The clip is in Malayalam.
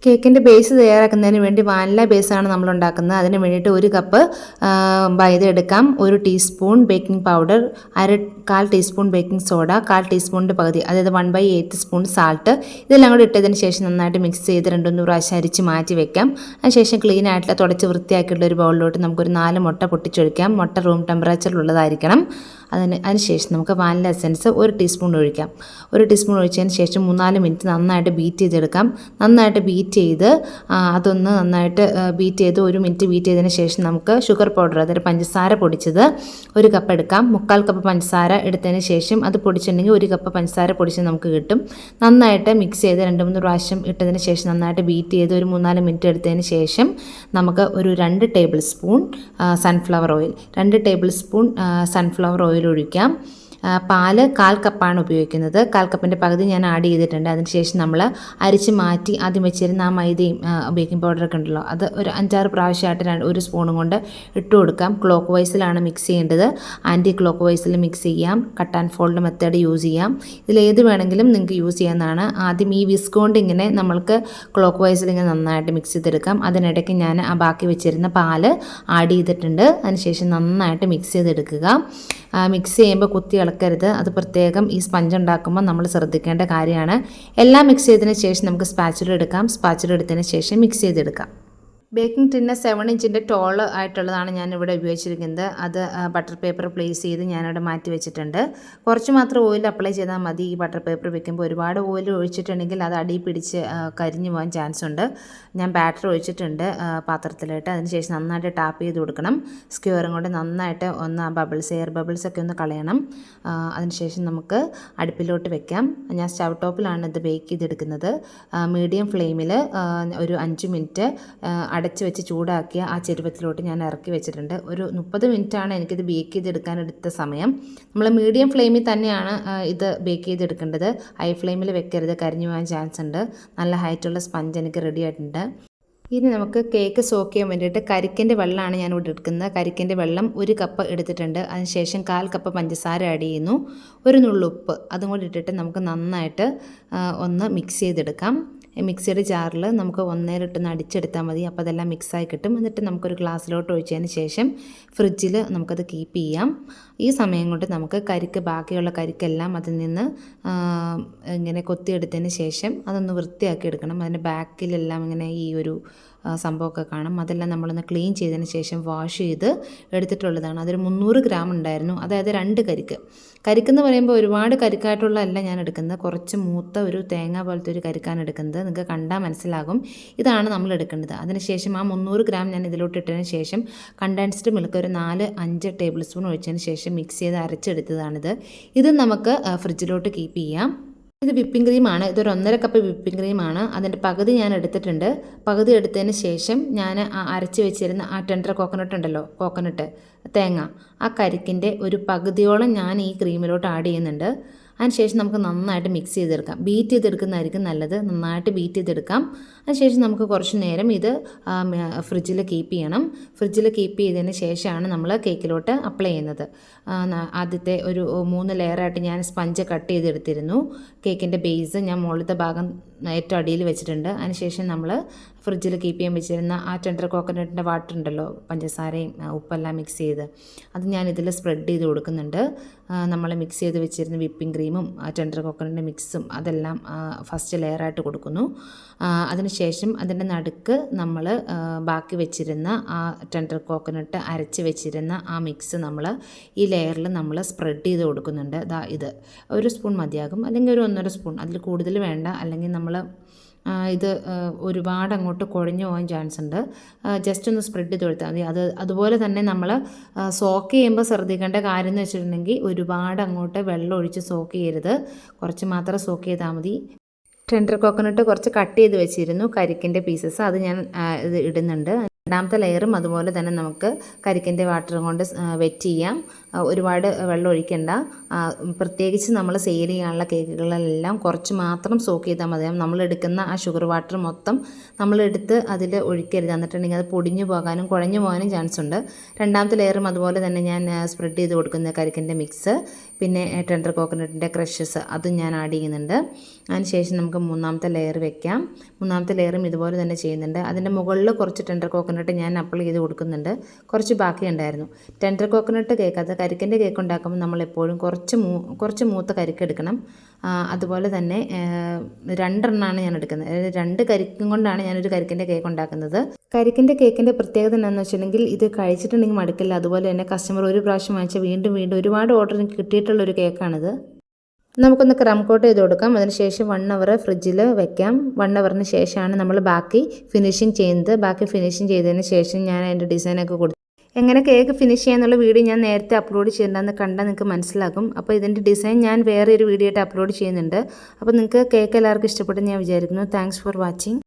കേക്കിൻ്റെ ബേസ് തയ്യാറാക്കുന്നതിന് വേണ്ടി വാനില ബേസാണ് നമ്മൾ ഉണ്ടാക്കുന്നത്. അതിന് വേണ്ടിയിട്ട് 1 കപ്പ് മൈദ എടുക്കാം, 1 teaspoon baking powder, 1/4 teaspoon baking soda, 1/4 ടീസ്പൂണിൻ്റെ പകുതി, അതായത് 1/8 സ്പൂൺ സാൾട്ട്. ഇതെല്ലാം കൂടി ഇട്ടതിന് ശേഷം നന്നായിട്ട് മിക്സ് ചെയ്ത് 2-3 പ്രാവശ്യം അരിച്ച് മാറ്റി വെക്കാം. അതിനുശേഷം ക്ലീൻ ആയിട്ടുള്ള തുടച്ച് വൃത്തിയാക്കിയിട്ടുള്ള ഒരു ബൗളിലോട്ട് നമുക്കൊരു 4 മുട്ട പൊട്ടിച്ചൊഴിക്കാം. മുട്ട റൂം ടെമ്പറേച്ചറിലുള്ളതായിരിക്കണം. അതിനുശേഷം നമുക്ക് വാനില എസൻസ് 1 ടീസ്പൂൺ ഒഴിക്കാം. 1 ടീസ്പൂൺ ഒഴിച്ചതിന് ശേഷം 3-4 മിനിറ്റ് നന്നായിട്ട് ബീറ്റ് ചെയ്തെടുക്കാം. നന്നായിട്ട് ബീറ്റ് ചെയ്ത് അതൊന്ന് നന്നായിട്ട് ബീറ്റ് ചെയ്ത് 1 മിനിറ്റ് ബീറ്റ് ചെയ്തതിന് ശേഷം നമുക്ക് ഷുഗർ പൗഡർ, അതായത് പഞ്ചസാര പൊടിച്ചത് 1 കപ്പ് എടുക്കാം. 1/4 കപ്പ് പഞ്ചസാര എടുത്തതിന് ശേഷം അത് പൊടിച്ചിട്ടുണ്ടെങ്കിൽ 1 കപ്പ് പഞ്ചസാര പൊടിച്ച് നമുക്ക് കിട്ടും. നന്നായിട്ട് മിക്സ് ചെയ്ത് 2-3 പ്രാവശ്യം ഇട്ടതിന് ശേഷം നന്നായിട്ട് ബീറ്റ് ചെയ്ത് ഒരു 3-4 മിനിറ്റ് എടുത്തതിന് ശേഷം നമുക്ക് ഒരു 2 table spoon sunflower oil, 2 table spoon sunflower oil ഒഴിക്കാം. പാല് 1/4 കപ്പാണ് ഉപയോഗിക്കുന്നത്. 1/4 കപ്പിൻ്റെ പകുതി ഞാൻ ആഡ് ചെയ്തിട്ടുണ്ട്. അതിനുശേഷം നമ്മൾ അരിച്ച് മാറ്റി ആദ്യം വെച്ചിരുന്ന ആ മൈദയും ബേക്കിംഗ് പൗഡറൊക്കെ ഉണ്ടല്ലോ, അത് ഒരു 5-6 പ്രാവശ്യമായിട്ട് 1 സ്പൂണും കൊണ്ട് ഇട്ട് കൊടുക്കാം. ക്ലോക്ക് വൈസിലാണ് മിക്സ് ചെയ്യേണ്ടത്. ആൻറ്റി ക്ലോക്ക് വൈസിൽ മിക്സ് ചെയ്യാം. Cut and fold method use ചെയ്യാം. ഇതിലേത് വേണമെങ്കിലും നിങ്ങൾക്ക് യൂസ് ചെയ്യാവുന്നതാണ്. ആദ്യം ഈ വിസ്ക് കൊണ്ട് ഇങ്ങനെ നമ്മൾക്ക് ക്ലോക്ക് വൈസിൽ ഇങ്ങനെ നന്നായിട്ട് മിക്സ് ചെയ്തെടുക്കാം. അതിനിടയ്ക്ക് ഞാൻ ആ ബാക്കി വെച്ചിരുന്ന പാല് ആഡ് ചെയ്തിട്ടുണ്ട്. അതിനുശേഷം നന്നായിട്ട് മിക്സ് ചെയ്തെടുക്കുക. മിക്സ് ചെയ്യുമ്പോൾ കുത്തി ഇളക്കരുത്. അത് പ്രത്യേകം ഈ സ്പഞ്ച് ഉണ്ടാക്കുമ്പോൾ നമ്മൾ ശ്രദ്ധിക്കേണ്ട കാര്യമാണ്. എല്ലാം മിക്സ് ചെയ്തതിന് ശേഷം നമുക്ക് സ്പാച്ചുല എടുക്കാം. സ്പാച്ചുല എടുത്തതിന് ശേഷം മിക്സ് ചെയ്തെടുക്കാം. ബേക്കിംഗ് ടിന്ന് 7 ഇഞ്ചിൻ്റെ ടോൾ ആയിട്ടുള്ളതാണ് ഞാനിവിടെ ഉപയോഗിച്ചിരിക്കുന്നത്. അത് ബട്ടർ പേപ്പർ പ്ലേസ് ചെയ്ത് ഞാനിവിടെ മാറ്റി വെച്ചിട്ടുണ്ട്. കുറച്ച് മാത്രം ഓയിൽ അപ്ലൈ ചെയ്താൽ മതി. ഈ ബട്ടർ പേപ്പർ വെക്കുമ്പോൾ ഒരുപാട് ഓയിൽ ഒഴിച്ചിട്ടുണ്ടെങ്കിൽ അത് അടി പിടിച്ച് കരിഞ്ഞു പോകാൻ ചാൻസ് ഉണ്ട്. ഞാൻ ബാറ്റർ ഒഴിച്ചിട്ടുണ്ട് പാത്രത്തിലിട്ട്. അതിനുശേഷം നന്നായിട്ട് ടാപ്പ് ചെയ്ത് കൊടുക്കണം. സ്ക്വയറും കൊണ്ട് നന്നായിട്ട് ഒന്ന് ആ എയർ ബബിൾസൊക്കെ ഒന്ന് കളയണം. അതിനുശേഷം നമുക്ക് അടുപ്പിലോട്ട് വെക്കാം. ഞാൻ സ്റ്റവ് ടോപ്പിലാണ് ഇത് ബേക്ക് ചെയ്തെടുക്കുന്നത്. മീഡിയം ഫ്ലെയിമിൽ ഒരു 5 മിനിറ്റ് അടച്ച് വെച്ച് ചൂടാക്കിയ ആ ചെരുവത്തിലോട്ട് ഞാൻ ഇറക്കി വെച്ചിട്ടുണ്ട്. ഒരു 30 മിനിറ്റാണ് എനിക്കിത് ബേക്ക് ചെയ്തെടുക്കാൻ എടുത്ത സമയം. നമ്മൾ മീഡിയം ഫ്ലെയിമിൽ തന്നെയാണ് ഇത് ബേക്ക് ചെയ്തെടുക്കേണ്ടത്. ഹൈ ഫ്ലെയിമിൽ വെക്കരുത്, കരിഞ്ഞു പോകാൻ ചാൻസ് ഉണ്ട്. നല്ല ഹൈറ്റുള്ള സ്പഞ്ച് എനിക്ക് റെഡി ആയിട്ടുണ്ട്. ഇനി നമുക്ക് കേക്ക് സോക്ക് ചെയ്യാൻ വേണ്ടിയിട്ട് കരിക്കിൻ്റെ വെള്ളമാണ് ഞാനിവിടെ എടുക്കുന്നത്. കരിക്കിൻ്റെ വെള്ളം 1 കപ്പ് എടുത്തിട്ടുണ്ട്. അതിനുശേഷം 1/4 കപ്പ് പഞ്ചസാര ആഡ് ചെയ്യുന്നു. ഒരു നുള്ളുപ്പ് അതും കൂടി ഇട്ടിട്ട് നമുക്ക് നന്നായിട്ട് ഒന്ന് മിക്സ് ചെയ്തെടുക്കാം. മിക്സിയുടെ ജാറിൽ നമുക്ക് ഒന്നേലിട്ടൊന്ന് അടിച്ചെടുത്താൽ മതി. അപ്പോൾ അതെല്ലാം മിക്സായി കിട്ടും. എന്നിട്ട് നമുക്കൊരു ഗ്ലാസ്സിലോട്ട് ഒഴിച്ചതിന് ശേഷം ഫ്രിഡ്ജിൽ നമുക്കത് കീപ്പ് ചെയ്യാം. ഈ സമയം കൊണ്ട് നമുക്ക് ബാക്കിയുള്ള കരിക്കെല്ലാം അതിൽ നിന്ന് ഇങ്ങനെ കൊത്തിയെടുത്തതിന് ശേഷം അതൊന്ന് വൃത്തിയാക്കി എടുക്കണം. അതിൻ്റെ ബാക്കിലെല്ലാം ഇങ്ങനെ ഈ ഒരു സംഭവമൊക്കെ കാണും. അതെല്ലാം നമ്മളൊന്ന് ക്ലീൻ ചെയ്തതിന് ശേഷം വാഷ് ചെയ്ത് എടുത്തിട്ടുള്ളതാണ്. അതൊരു 300 ഗ്രാം ഉണ്ടായിരുന്നു. അതായത് 2 കരിക്കെന്ന് പറയുമ്പോൾ ഒരുപാട് കരിക്കായിട്ടുള്ളതല്ല ഞാൻ എടുക്കുന്നത്. കുറച്ച് മൂത്ത ഒരു തേങ്ങ പോലത്തെ ഒരു കരിക്കാണ് എടുക്കുന്നത്. നിങ്ങൾക്ക് കണ്ടാൽ മനസ്സിലാകും. ഇതാണ് നമ്മൾ എടുക്കേണ്ടത്. അതിനുശേഷം ആ 300 ഗ്രാം ഞാൻ ഇതിലോട്ട് ഇട്ടതിന് ശേഷം കണ്ടൻസ്ഡ് മിൽക്ക് ഒരു 4-5 ടേബിൾ സ്പൂൺ ഒഴിച്ചതിന് ശേഷം മിക്സ് ചെയ്ത് അരച്ചെടുത്തതാണിത്. ഇത് നമുക്ക് ഫ്രിഡ്ജിലോട്ട് കീപ്പ് ചെയ്യാം. ഇത് വിപ്പിംഗ് ക്രീമാണ്. ഇതൊരു 1.5 കപ്പ് വിപ്പിംഗ് ക്രീമാണ്. അതിൻ്റെ പകുതി ഞാൻ എടുത്തിട്ടുണ്ട്. പകുതി എടുത്തതിന് ശേഷം ഞാൻ അരച്ച് വെച്ചിരുന്ന ആ ടെൻഡർ കോക്കനട്ട് ഉണ്ടല്ലോ, തേങ്ങ, ആ കരിക്കിൻ്റെ ഒരു പകുതിയോളം ഞാൻ ഈ ക്രീമിലോട്ട് ആഡ് ചെയ്യുന്നുണ്ട്. അതിനുശേഷം നമുക്ക് നന്നായിട്ട് മിക്സ് ചെയ്തെടുക്കാം. ബീറ്റ് ചെയ്തെടുക്കുന്നതായിരിക്കും നല്ലത്. നന്നായിട്ട് ബീറ്റ് ചെയ്തെടുക്കാം. അതിനുശേഷം നമുക്ക് കുറച്ച് നേരം ഇത് ഫ്രിഡ്ജിൽ കീപ്പ് ചെയ്യണം. ഫ്രിഡ്ജിൽ കീപ്പ് ചെയ്തതിന് ശേഷമാണ് നമ്മൾ കേക്കിലോട്ട് അപ്ലൈ ചെയ്യുന്നത്. ആദ്യത്തെ ഒരു 3 ലെയറായിട്ട് ഞാൻ സ്പഞ്ച് കട്ട് ചെയ്തെടുത്തിരുന്നു. കേക്കിൻ്റെ ബേസ് ഞാൻ മുകളിലത്തെ ഭാഗം ഏറ്റവും അടിയിൽ വെച്ചിട്ടുണ്ട്. അതിനുശേഷം നമ്മൾ ഫ്രിഡ്ജിൽ കീപ്പ് ചെയ്യാൻ വെച്ചിരുന്ന ആ ടെൻഡർ കോക്കനട്ടിൻ്റെ വാട്ടർ ഉണ്ടല്ലോ, പഞ്ചസാരയും ഉപ്പെല്ലാം മിക്സ് ചെയ്ത്, അത് ഞാൻ ഇതിൽ സ്പ്രെഡ് ചെയ്ത് കൊടുക്കുന്നുണ്ട്. നമ്മൾ മിക്സ് ചെയ്ത് വെച്ചിരുന്ന വിപ്പിംഗ് ക്രീമും ടെൻഡർ കോക്കനട്ടിൻ്റെ മിക്സും അതെല്ലാം ഫസ്റ്റ് ലെയറായിട്ട് കൊടുക്കുന്നു. അതിനുശേഷം അതിൻ്റെ നടുക്ക് നമ്മൾ ബാക്കി വെച്ചിരുന്ന ആ ടെൻഡർ കോക്കനട്ട് അരച്ച് വെച്ചിരുന്ന ആ മിക്സ് നമ്മൾ ഈ ലെയറിൽ നമ്മൾ സ്പ്രെഡ് ചെയ്ത് കൊടുക്കുന്നുണ്ട്. ഇത് 1 സ്പൂൺ മതിയാകും, അല്ലെങ്കിൽ ഒരു 1.5 സ്പൂൺ, അതിൽ കൂടുതൽ വേണ്ട. അല്ലെങ്കിൽ നമ്മൾ ഇത് ഒരുപാട് അങ്ങോട്ട് കുഴഞ്ഞു പോകാൻ ചാൻസ് ഉണ്ട്. ജസ്റ്റ് ഒന്ന് സ്പ്രെഡ് ചെയ്ത് കൊടുത്താൽ മതി. അതുപോലെ തന്നെ നമ്മൾ സോക്ക് ചെയ്യുമ്പോൾ ശ്രദ്ധിക്കേണ്ട കാര്യം എന്ന് വെച്ചിട്ടുണ്ടെങ്കിൽ ഒരുപാട് അങ്ങോട്ട് വെള്ളം ഒഴിച്ച് സോക്ക് ചെയ്യരുത്. കുറച്ച് മാത്രം സോക്ക് ചെയ്താൽ മതി. ടെൻഡർ കോക്കനട്ട് കുറച്ച് കട്ട് ചെയ്ത് വെച്ചിരുന്നു, കരിക്കിൻ്റെ പീസസ്, അത് ഞാൻ ഇത് ഇടുന്നുണ്ട്. രണ്ടാമത്തെ ലെയറും അതുപോലെ തന്നെ നമുക്ക് കരിക്കിൻ്റെ വാട്ടർ കൊണ്ട് വെറ്റ് ചെയ്യാം. ഒരുപാട് വെള്ളം ഒഴിക്കണ്ട. പ്രത്യേകിച്ച് നമ്മൾ സെയിൽ ചെയ്യാനുള്ള കേക്കുകളിലെല്ലാം കുറച്ച് മാത്രം സോക്ക് ചെയ്താൽ മതി. നമ്മളെടുക്കുന്ന ആ ഷുഗർ വാട്ടർ മൊത്തം നമ്മളെടുത്ത് അതിൽ ഒഴിക്കരുത്. എന്നിട്ടുണ്ടെങ്കിൽ അത് പൊടിഞ്ഞു പോകാനും കുഴഞ്ഞു പോകാനും ചാൻസ് ഉണ്ട്. രണ്ടാമത്തെ ലെയറും അതുപോലെ തന്നെ ഞാൻ സ്പ്രെഡ് ചെയ്ത് കൊടുക്കുന്ന കരിക്കിൻ്റെ മിക്സ്, പിന്നെ ടെൻഡർ കോക്കനട്ടിൻ്റെ ക്രഷസ് അതും ഞാൻ ആഡ് ചെയ്യുന്നുണ്ട്. അതിനുശേഷം നമുക്ക് മൂന്നാമത്തെ ലെയർ വെക്കാം. മൂന്നാമത്തെ ലെയറും ഇതുപോലെ തന്നെ ചെയ്യുന്നുണ്ട്. അതിൻ്റെ മുകളിൽ കുറച്ച് ടെൻഡർ കോക്കനട്ട് ഞാൻ അപ്ലൈ ചെയ്ത് കൊടുക്കുന്നുണ്ട്. കുറച്ച് ബാക്കി ഉണ്ടായിരുന്നു. ടെൻഡർ കോക്കനട്ട് കേക്ക്, അത് കരിക്കിൻ്റെ കേക്ക് ഉണ്ടാക്കുമ്പോൾ നമ്മളെപ്പോഴും കുറച്ച് മൂത്ത കരിക്ക് എടുക്കണം. അതുപോലെ തന്നെ 2 എണ്ണമാണ് ഞാൻ എടുക്കുന്നത്. 2 കരിക്കും കൊണ്ടാണ് ഞാനൊരു കരിക്കിൻ്റെ കേക്ക് ഉണ്ടാക്കുന്നത്. കരിക്കിൻ്റെ കേക്കിൻ്റെ പ്രത്യേകത എന്താണെന്ന് വെച്ചിട്ടുണ്ടെങ്കിൽ ഇത് കഴിച്ചിട്ടുണ്ടെങ്കിൽ മടുക്കില്ല. അതുപോലെ തന്നെ കസ്റ്റമർ ഒരു പ്രാവശ്യം വാങ്ങിച്ചാൽ വീണ്ടും വീണ്ടും ഒരുപാട് ഓർഡർ കിട്ടിയിട്ടുള്ളൊരു കേക്കാണിത്. നമുക്കൊന്ന് ക്രം കോട്ട് ചെയ്ത് കൊടുക്കാം. അതിനുശേഷം 1 അവർ ഫ്രിഡ്ജിൽ വെക്കാം. 1 അവറിന് ശേഷമാണ് നമ്മൾ ബാക്കി ഫിനിഷിങ് ചെയ്യുന്നത്. ബാക്കി ഫിനിഷിങ് ചെയ്തതിന് ശേഷം ഞാൻ അതിൻ്റെ ഡിസൈനൊക്കെ കൊടുത്തു. എങ്ങനെ കേക്ക് ഫിനിഷ് ചെയ്യാന്നുള്ള വീഡിയോ ഞാൻ നേരത്തെ അപ്ലോഡ് ചെയ്തിട്ടുണ്ടെന്ന് കണ്ടാൽ നിങ്ങൾക്ക് മനസ്സിലാകും. അപ്പോൾ ഇതിൻ്റെ ഡിസൈൻ ഞാൻ വേറെ ഒരു വീഡിയോ ആയിട്ട് അപ്ലോഡ് ചെയ്യുന്നുണ്ട്. അപ്പോൾ നിങ്ങൾക്ക് കേക്ക് എല്ലാവർക്കും ഇഷ്ടപ്പെട്ടെന്ന് ഞാൻ വിചാരിക്കുന്നു. Thanks for watching.